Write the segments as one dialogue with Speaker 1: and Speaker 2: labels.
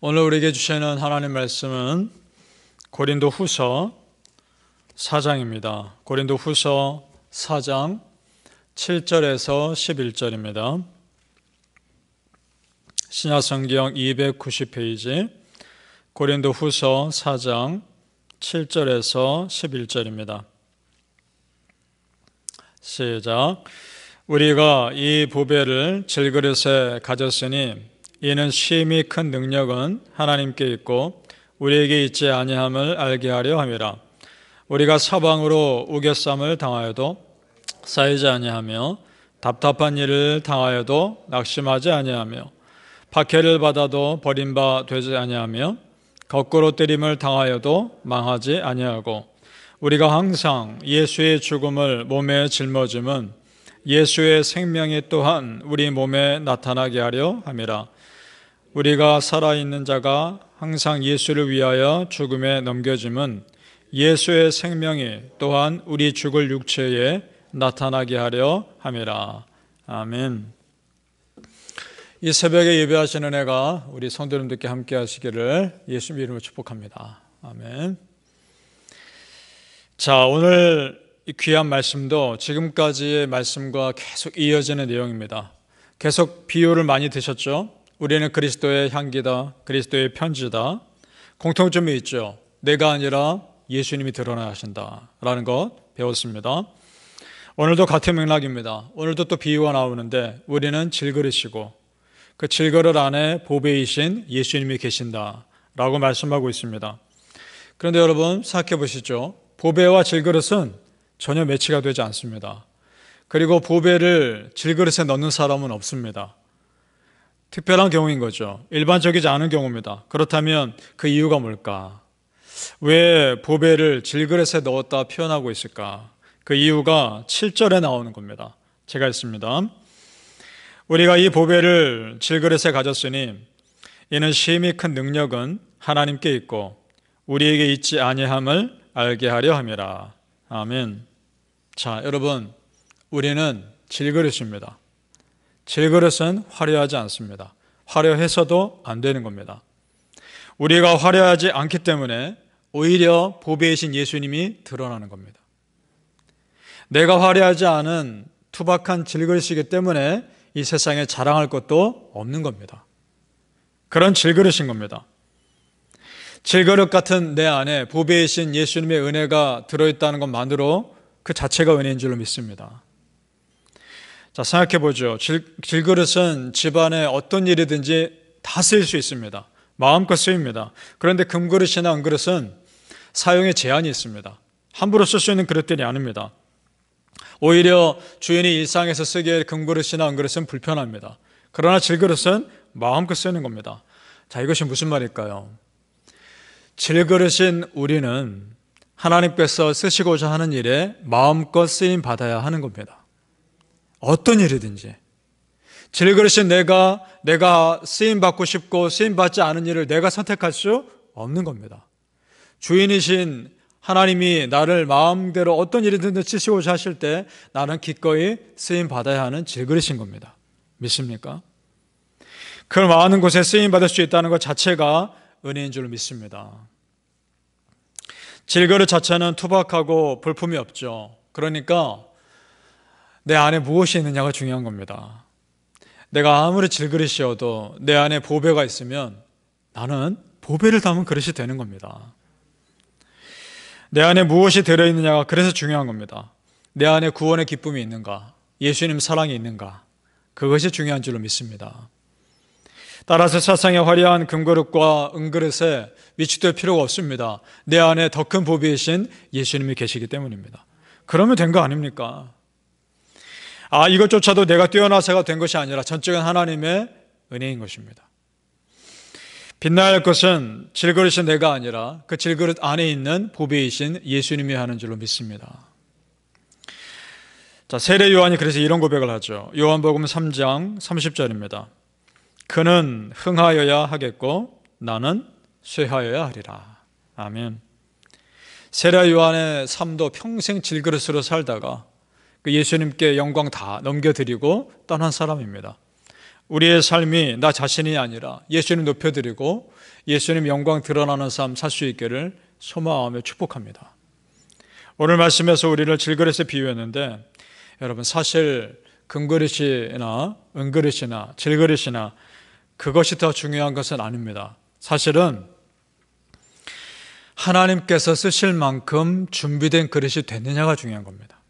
Speaker 1: 오늘 우리에게 주시는 하나님 말씀은 고린도 후서 4장입니다. 고린도 후서 4장 7절에서 11절입니다. 신약성경 290페이지 고린도 후서 4장 7절에서 11절입니다. 시작. 우리가 이 보배를 질그릇에 가졌으니 이는 심히 큰 능력은 하나님께 있고 우리에게 있지 아니함을 알게 하려 함이라. 우리가 사방으로 우겨쌈을 당하여도 쌓이지 아니하며 답답한 일을 당하여도 낙심하지 아니하며 박해를 받아도 버림바 되지 아니하며 거꾸로 때림을 당하여도 망하지 아니하고 우리가 항상 예수의 죽음을 몸에 짊어짐은 예수의 생명이 또한 우리 몸에 나타나게 하려 함이라. 우리가 살아있는 자가 항상 예수를 위하여 죽음에 넘겨짐은 예수의 생명이 또한 우리 죽을 육체에 나타나게 하려 함이라. 아멘. 이 새벽에 예배하시는 은혜가 우리 성도님들께 함께 하시기를 예수님 이름으로 축복합니다. 아멘. 자, 오늘 이 귀한 말씀도 지금까지의 말씀과 계속 이어지는 내용입니다. 계속 비유를 많이 드셨죠? 우리는 그리스도의 향기다, 그리스도의 편지다. 공통점이 있죠. 내가 아니라 예수님이 드러나야 하신다 라는 것 배웠습니다. 오늘도 같은 맥락입니다. 오늘도 또 비유가 나오는데 우리는 질그릇이고 그 질그릇 안에 보배이신 예수님이 계신다 라고 말씀하고 있습니다. 그런데 여러분 생각해 보시죠. 보배와 질그릇은 전혀 매치가 되지 않습니다. 그리고 보배를 질그릇에 넣는 사람은 없습니다. 특별한 경우인 거죠. 일반적이지 않은 경우입니다. 그렇다면 그 이유가 뭘까? 왜 보배를 질그릇에 넣었다 표현하고 있을까? 그 이유가 7절에 나오는 겁니다. 제가 읽습니다. 우리가 이 보배를 질그릇에 가졌으니 이는 심히 큰 능력은 하나님께 있고 우리에게 있지 아니함을 알게 하려 함이라. 아멘. 자, 여러분, 우리는 질그릇입니다. 질그릇은 화려하지 않습니다. 화려해서도 안 되는 겁니다. 우리가 화려하지 않기 때문에 오히려 보배이신 예수님이 드러나는 겁니다. 내가 화려하지 않은 투박한 질그릇이기 때문에 이 세상에 자랑할 것도 없는 겁니다. 그런 질그릇인 겁니다. 질그릇 같은 내 안에 보배이신 예수님의 은혜가 들어있다는 것만으로 그 자체가 은혜인 줄로 믿습니다. 자, 생각해 보죠. 질그릇은 집안에 어떤 일이든지 다 쓰일 수 있습니다. 마음껏 쓰입니다. 그런데 금그릇이나 은그릇은 사용에 제한이 있습니다. 함부로 쓸 수 있는 그릇들이 아닙니다. 오히려 주인이 일상에서 쓰기에 금그릇이나 은그릇은 불편합니다. 그러나 질그릇은 마음껏 쓰는 겁니다. 자, 이것이 무슨 말일까요? 질그릇인 우리는 하나님께서 쓰시고자 하는 일에 마음껏 쓰임 받아야 하는 겁니다. 어떤 일이든지. 질그릇인 내가 쓰임받고 싶고 쓰임받지 않은 일을 내가 선택할 수 없는 겁니다. 주인이신 하나님이 나를 마음대로 어떤 일이든 쓰시고자 하실 때 나는 기꺼이 쓰임받아야 하는 질그릇인 겁니다. 믿습니까? 그 많은 곳에 쓰임받을 수 있다는 것 자체가 은혜인 줄 믿습니다. 질그릇 자체는 투박하고 볼품이 없죠. 그러니까 내 안에 무엇이 있느냐가 중요한 겁니다. 내가 아무리 질그릇이어도 내 안에 보배가 있으면 나는 보배를 담은 그릇이 되는 겁니다. 내 안에 무엇이 들어있느냐가 그래서 중요한 겁니다. 내 안에 구원의 기쁨이 있는가? 예수님 사랑이 있는가? 그것이 중요한 줄로 믿습니다. 따라서 세상의 화려한 금그릇과 은그릇에 위축될 필요가 없습니다. 내 안에 더 큰 보배이신 예수님이 계시기 때문입니다. 그러면 된 거 아닙니까? 이것조차도 내가 뛰어나서가 된 것이 아니라 전적인 하나님의 은혜인 것입니다. 빛날 것은 질그릇이 내가 아니라 그 질그릇 안에 있는 보배이신 예수님이 하는 줄로 믿습니다. 자, 세례 요한이 그래서 이런 고백을 하죠. 요한복음 3장 30절입니다. 그는 흥하여야 하겠고 나는 쇠하여야 하리라. 아멘. 세례 요한의 삶도 평생 질그릇으로 살다가 그 예수님께 영광 다 넘겨드리고 떠난 사람입니다. 우리의 삶이 나 자신이 아니라 예수님 높여드리고 예수님 영광 드러나는 삶 살 수 있기를 소망하며 축복합니다. 오늘 말씀에서 우리를 질그릇에 비유했는데 여러분 사실 금그릇이나 은그릇이나 질그릇이나 그것이 더 중요한 것은 아닙니다. 사실은 하나님께서 쓰실 만큼 준비된 그릇이 됐느냐가 중요한 겁니다.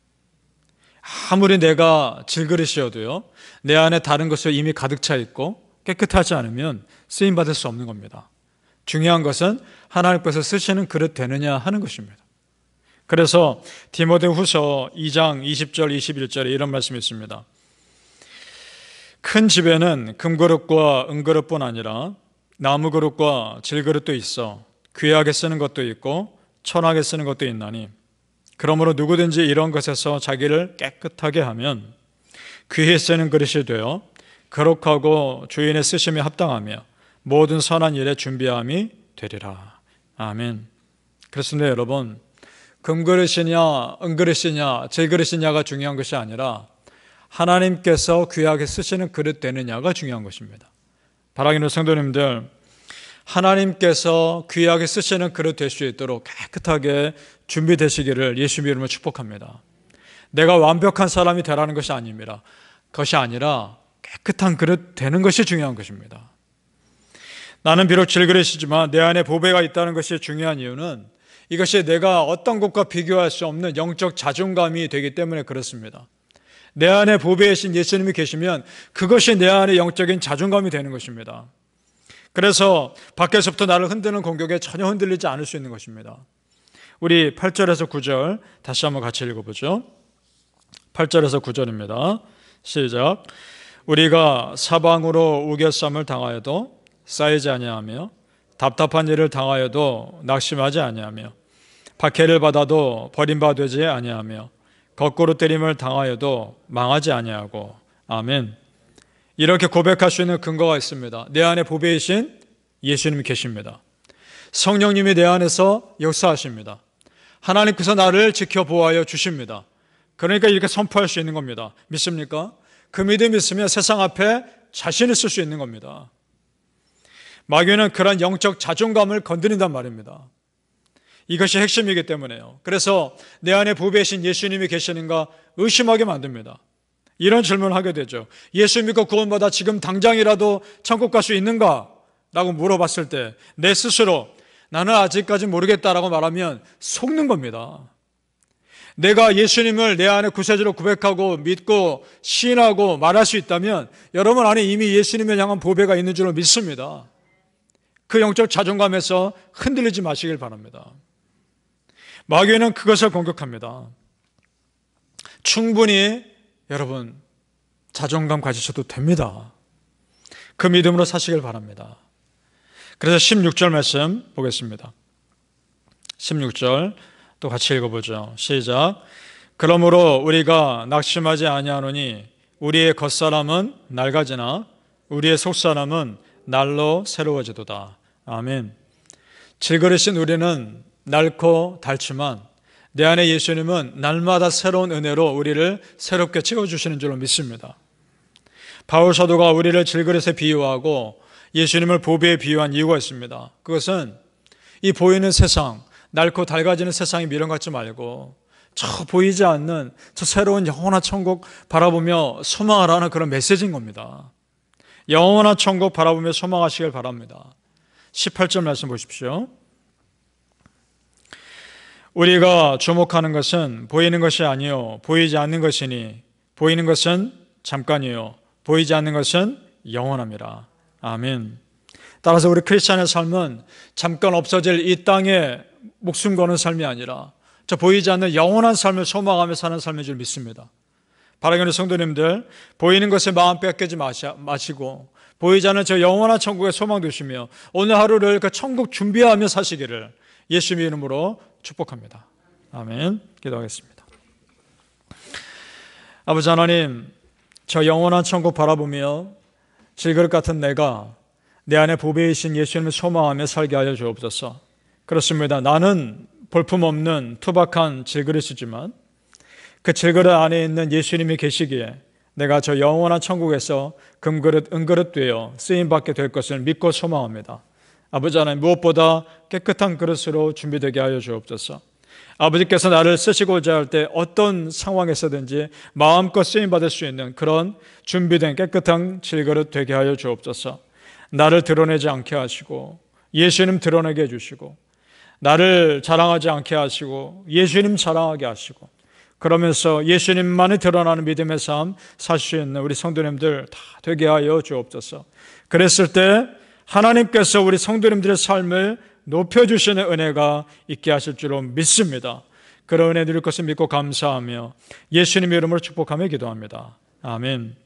Speaker 1: 아무리 내가 질그릇이어도요, 내 안에 다른 것을 이미 가득 차 있고 깨끗하지 않으면 쓰임받을 수 없는 겁니다. 중요한 것은 하나님께서 쓰시는 그릇 되느냐 하는 것입니다. 그래서 디모데후서 2장 20절 21절에 이런 말씀이 있습니다. 큰 집에는 금그릇과 은그릇뿐 아니라 나무그릇과 질그릇도 있어 귀하게 쓰는 것도 있고 천하게 쓰는 것도 있나니 그러므로 누구든지 이런 것에서 자기를 깨끗하게 하면 귀히 쓰는 그릇이 되어 거룩하고 주인의 쓰심에 합당하며 모든 선한 일에 준비함이 되리라. 아멘. 그렇습니다, 여러분. 금그릇이냐 은그릇이냐 질그릇이냐가 중요한 것이 아니라 하나님께서 귀하게 쓰시는 그릇 되느냐가 중요한 것입니다. 사랑하는 성도님들, 하나님께서 귀하게 쓰시는 그릇 될 수 있도록 깨끗하게 준비되시기를 예수 이름으로 축복합니다. 내가 완벽한 사람이 되라는 것이 아닙니다. 그것이 아니라 깨끗한 그릇 되는 것이 중요한 것입니다. 나는 비록 질그릇이지만 내 안에 보배가 있다는 것이 중요한 이유는 이것이 내가 어떤 것과 비교할 수 없는 영적 자존감이 되기 때문에 그렇습니다. 내 안에 보배이신 예수님이 계시면 그것이 내 안에 영적인 자존감이 되는 것입니다. 그래서 밖에서부터 나를 흔드는 공격에 전혀 흔들리지 않을 수 있는 것입니다. 우리 8절에서 9절 다시 한번 같이 읽어보죠. 8절에서 9절입니다. 시작. 우리가 사방으로 우겨쌈을 당하여도 쌓이지 아니하며 답답한 일을 당하여도 낙심하지 아니하며 박해를 받아도 버림받지 아니하며 거꾸로 때림을 당하여도 망하지 아니하고. 아멘. 이렇게 고백할 수 있는 근거가 있습니다. 내 안에 보배이신 예수님이 계십니다. 성령님이 내 안에서 역사하십니다. 하나님께서 나를 지켜보아여 주십니다. 그러니까 이렇게 선포할 수 있는 겁니다. 믿습니까? 그 믿음이 있으면 세상 앞에 자신을 쓸 수 있는 겁니다. 마귀는 그런 영적 자존감을 건드린단 말입니다. 이것이 핵심이기 때문에요. 그래서 내 안에 보배이신 예수님이 계시는가 의심하게 만듭니다. 이런 질문을 하게 되죠. 예수 믿고 구원받아 지금 당장이라도 천국 갈 수 있는가? 라고 물어봤을 때 내 스스로 나는 아직까지 모르겠다라고 말하면 속는 겁니다. 내가 예수님을 내 안에 구세주로 고백하고 믿고 시인하고 말할 수 있다면 여러분 안에 이미 예수님을 향한 보배가 있는 줄로 믿습니다. 그 영적 자존감에서 흔들리지 마시길 바랍니다. 마귀는 그것을 공격합니다. 충분히 여러분 자존감 가지셔도 됩니다. 그 믿음으로 사시길 바랍니다. 그래서 16절 말씀 보겠습니다. 16절 또 같이 읽어보죠. 시작. 그러므로 우리가 낙심하지 아니하노니 우리의 겉사람은 낡아지나 우리의 속사람은 날로 새로워지도다. 아멘. 질그릇인 우리는 낡고 닳지만 내 안에 예수님은 날마다 새로운 은혜로 우리를 새롭게 채워주시는 줄로 믿습니다. 바울 사도가 우리를 질그릇에 비유하고 예수님을 보배에 비유한 이유가 있습니다. 그것은 이 보이는 세상, 낡고 닳아지는 세상에 미련 갖지 말고 저 보이지 않는 저 새로운 영원한 천국 바라보며 소망하라는 그런 메시지인 겁니다. 영원한 천국 바라보며 소망하시길 바랍니다. 18절 말씀 보십시오. 우리가 주목하는 것은 보이는 것이 아니요 보이지 않는 것이니 보이는 것은 잠깐이요 보이지 않는 것은 영원합니다. 아멘. 따라서 우리 크리스찬의 삶은 잠깐 없어질 이 땅에 목숨 거는 삶이 아니라 저 보이지 않는 영원한 삶을 소망하며 사는 삶인 줄 믿습니다. 바라기는 성도님들, 보이는 것에 마음 뺏기지 마시고 보이지 않는 저 영원한 천국에 소망 두시며 오늘 하루를 그 천국 준비하며 사시기를 예수님의 이름으로 축복합니다. 아멘. 기도하겠습니다. 아버지 하나님, 저 영원한 천국 바라보며 질그릇 같은 내가 내 안에 보배이신 예수님을 소망하며 살게 하여 주옵소서. 그렇습니다. 나는 볼품없는 투박한 질그릇이지만 그 질그릇 안에 있는 예수님이 계시기에 내가 저 영원한 천국에서 금그릇, 은그릇 되어 쓰임받게 될 것을 믿고 소망합니다. 아버지 하나님, 무엇보다 깨끗한 그릇으로 준비되게 하여 주옵소서. 아버지께서 나를 쓰시고자 할 때 어떤 상황에서든지 마음껏 쓰임받을 수 있는 그런 준비된 깨끗한 질그릇 되게 하여 주옵소서. 나를 드러내지 않게 하시고 예수님 드러내게 해주시고, 나를 자랑하지 않게 하시고 예수님 자랑하게 하시고, 그러면서 예수님만이 드러나는 믿음의 삶 살 수 있는 우리 성도님들 다 되게 하여 주옵소서. 그랬을 때 하나님께서 우리 성도님들의 삶을 높여주시는 은혜가 있게 하실 줄로 믿습니다. 그런 은혜 누릴 것을 믿고 감사하며 예수님의 이름으로 축복하며 기도합니다. 아멘.